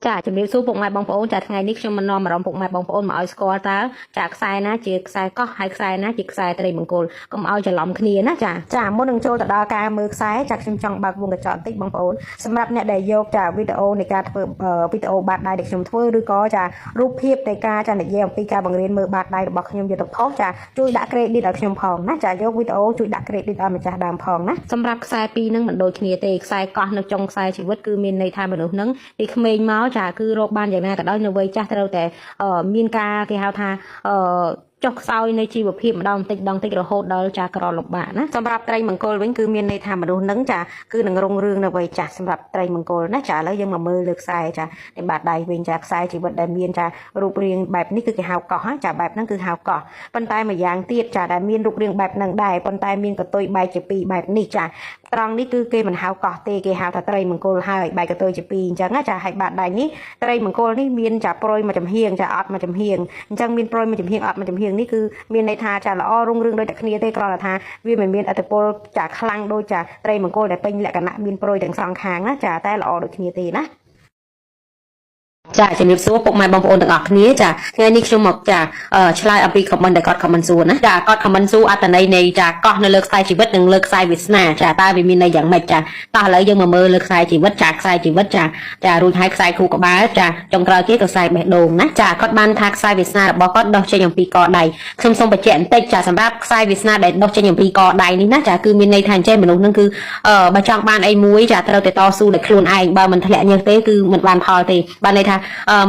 ចាជំរាបសួរពុកម៉ែបងប្អូនចាថ្ងៃនេះខ្ញុំមិននាំអារម្មណ៍ពុកម៉ែបងប្អូនមកឲ្យស្គាល់តើចាខ្សែណាជាខ្សែកោះហើយខ្សែណាជាខ្សែត្រីមង្គលកុំឲ្យច្រឡំគ្នាណាចាមុននឹងចូលទៅដល់ការមើលខ្សែចាខ្ញុំចង់បើកវងកញ្ចក់បន្តិចបងប្អូនសម្រាប់អ្នកដែលយកចាវីដេអូនៃការធ្វើវីដេអូបាតដៃដែលខ្ញុំធ្វើឬក៏ចារូបភាពនៃការចានិយាយអំពីការបង្រៀនមើលបាតដៃរបស់ខ្ញុំយកទៅផុសចាជួយដាក់ credit ឲ្យខ្ញុំផងណាចាយកវីដេអូជួយដាក់ credit ឲ្យម្ចាស់ដើមផងណាសម្រាប់ខ្សែពីរនឹងមិនដូចគ្នាទេខ្សែកោះនៅចុងខ្សែជីវិតគឺមានន័យថាមនុស្សនឹងពីក្មេងមកចាគឺរកបានយ៉ាងណាក៏ដោយនៅវ័យចាស់ត្រូវតែមានការគេហៅថាចុះខ្សោយនៃជីវភាពម្ដងបន្តិចរហូតដល់ចាក្រលំបាកណាសម្រាប់ត្រីមង្គលវិញគឺមានន័យថាមនុស្សនឹងចាគឺនឹងរុងរឿងនៅវ័យចាស់សម្រាប់ត្រីមង្គលណាចាឥឡូវយើងមកមើលលើខ្សែចានៃបាតដៃវិញចាខ្សែជីវិតដែលមានចារូបរាងបែបនេះគឺគេហៅកោះចាបែបហ្នឹងគឺហៅកោះប៉ុន្តែម្យ៉ាងទៀតចាដែលមានរូបរាងបែបហ្នឹងដែរប៉ុន្តែមានកតុយបែកជាពីរបែបនេះចាត្រង់នេះគឺគេមិនហៅកោះទេគេហៅថាត្រីមង្គលហើយបែកកតុយជាពីរអញ្ចឹងណាចាហើយបាតដៃនេះត្រីមង្គលនេះមានចាប្រុយមួយចំហៀងចាអត់មួយចំហៀងអញ្ចឹងមានប្រុយមួយចំហៀងអត់មួយចំហៀងនេះគឺមានន័យថាចាល្អរុងរឿងដូចតែគ្នាទេគ្រាន់តែថាវាមិនមានអត្តពលចាខ្លាំងដូចចាត្រីមង្គលដែលពេញលក្ខណៈមានប្រុយទាំងសងខាងណាចាតែល្អដូចគ្នាទេណាចាជំរាបសួរពុកម៉ែបងប្អូនទាំងអស់គ្នាចាថ្ងៃនេះខ្ញុំមកចាឆ្លើយអំពី comment ដែលគាត់ comment សួរណាចាគាត់ comment សួរអត្ថន័យនៃចាកោះនៅលើខ្សែជីវិតនិងលើខ្សែវាសនាចាតើវាមានន័យយ៉ាងម៉េចចាតោះឥឡូវយើងមកមើលលើខ្សែជីវិតចាខ្សែជីវិតចារួចហើយខ្សែគូក្បាលចាចុងក្រោយគេក៏ខ្សែបេះដូងណាចាគាត់បានថាខ្សែវាសនារបស់គាត់ដុសចេញអំពីកដៃខ្ញុំសូមបញ្ជាក់បន្តិចចាសម្រាប់ខ្សែវាសនាដែលដុសចេញអំពីកដៃនេះណាចាគឺមានន័យថាអញ្ចឹងមនុស្សនឹងគឺបើចង់បានអីមួយចាត្រូវតែតស៊ូដោយខ្លួនឯងបើមិនធ្លាក់ញើសទេគឺមិនបានផលទេបានន័យថា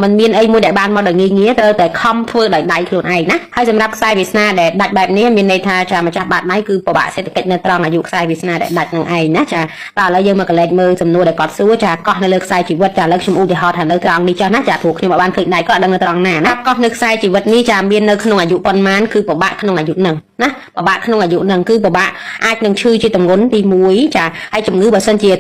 มันមានអីមួយដែលបានមកដោយងាយត្រូវតែខំធ្វើដោយដៃខ្លួនឯងណាហើយសម្រាប់ខ្សែវាសនាដែលដាច់បែបនេះមានន័យថាចាម្ចាស់បាតដៃគឺពិបាកសេដ្ឋកិច្ចនៅត្រង់អាយុខ្សែវាសនាដែលដាច់នឹងឯងណាចាតើឥឡូវយើងមកកលែកមើលសំណួរដែលគាត់សួរចាកោះនៅលើខ្សែជីវិតចាឥឡូវខ្ញុំឧទាហរណ៍ថានៅត្រង់នេះចាស់ណាចាព្រោះខ្ញុំបានឃើញដៃគាត់ដឹងនៅត្រង់ណាណាកោះនៅខ្សែជីវិតនេះចាមាននៅក្នុងអាយុប៉ុន្មានគឺពិបាកក្នុងអាយុហ្នឹងណាពិបាកក្នុងអាយុហ្នឹងគឺពិបាកអាចនឹងឈឺជាទម្ងន់ទី1ចាហើយជំងឺបើសិនជា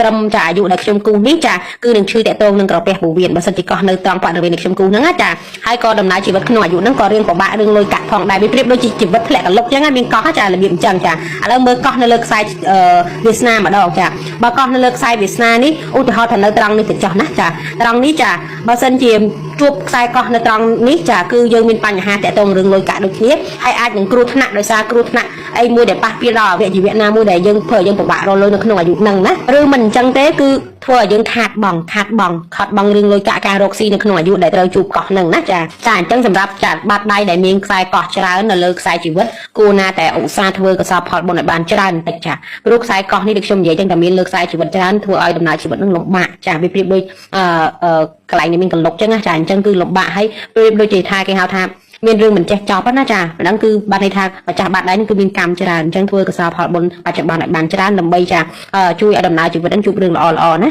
ត្រឹមចាអាយុដែលខ្ញុំគូសនេះចាគឺនឹងឈឺតាក់ទងនឹងក្រពះពោះវៀនបើសិនជាកោះនៅត្រង់បរិវេណនៃខ្ញុំគូសហ្នឹងចាហើយក៏ដំណើរជីវិតក្នុងអាយុហ្នឹងក៏រៀងពិបាករឿងលុយកាក់ផងដែរវាប្រៀបដូចជាជីវិតធ្លាក់កលុកអញ្ចឹងមានកោះចារបៀបអញ្ចឹងចាឥឡូវមើលកោះនៅលើខ្សែវាសនាម្ដងចាបើកោះនៅលើខ្សែវាសនានេះឧទាហរណ៍ថានៅត្រង់នេះទៅចោះណាចាត្រង់នេះចាបើសិនជាជួបខ្សែកោះនៅត្រង់នេះចាគឺយើងមានបញ្ហាតាក់ទងរឿងលុយកាក់ដូចគ្នាហើយអាចនឹងគ្រោះថ្នាក់ដោយសារគ្រោះថ្នាក់អីមួយដែលប៉ះពាល់ដល់អវយវៈណាមួយដែលយើងធ្វើឲ្យយើងពិបាករកលុយនៅក្នុងអាយុហ្នឹងណាឬមិនអញ្ចឹងទេគឺធ្វើឲ្យយើងខាតបង់រឿងលុយកាក់ការរកស៊ីនៅក្នុងអាយុដែលត្រូវជួបកោះហ្នឹងណាចាអញ្ចឹងសម្រាប់ចាបាត់ដៃដែលមានខ្សែកោះច្រើននៅលើខ្សែជីវិតគួរណាតែឧស្សាហ៍ធ្វើកសលផលបុណ្យឲ្យបានច្រើនបន្តិចចាព្រោះខ្សែកោះនេះដូចខ្ញុំនិយាយចឹងតែមានលើខ្សែជីវិតច្រើនធ្វើឲ្យដំណើរជីវិតនឹងលំបាកចាវាប្រៀបដូចកន្លែងនេះមានកលុកចឹងណាចាអញ្ចឹងគឺលំបាកហើយប្រៀបដូចជាថាគេហៅថាមានរឿងមិនចេះចប់ណាចាហ្នឹងគឺបានន័យថាម្ចាស់បាតដៃនេះគឺមានកម្មច្រើនអញ្ចឹងធ្វើកសលផលបុណ្យបច្ចុប្បន្នឲ្យបានច្រើនដើម្បីចាជួយឲ្យដំណើរជីវិតនឹងជួបរឿងល្អៗណា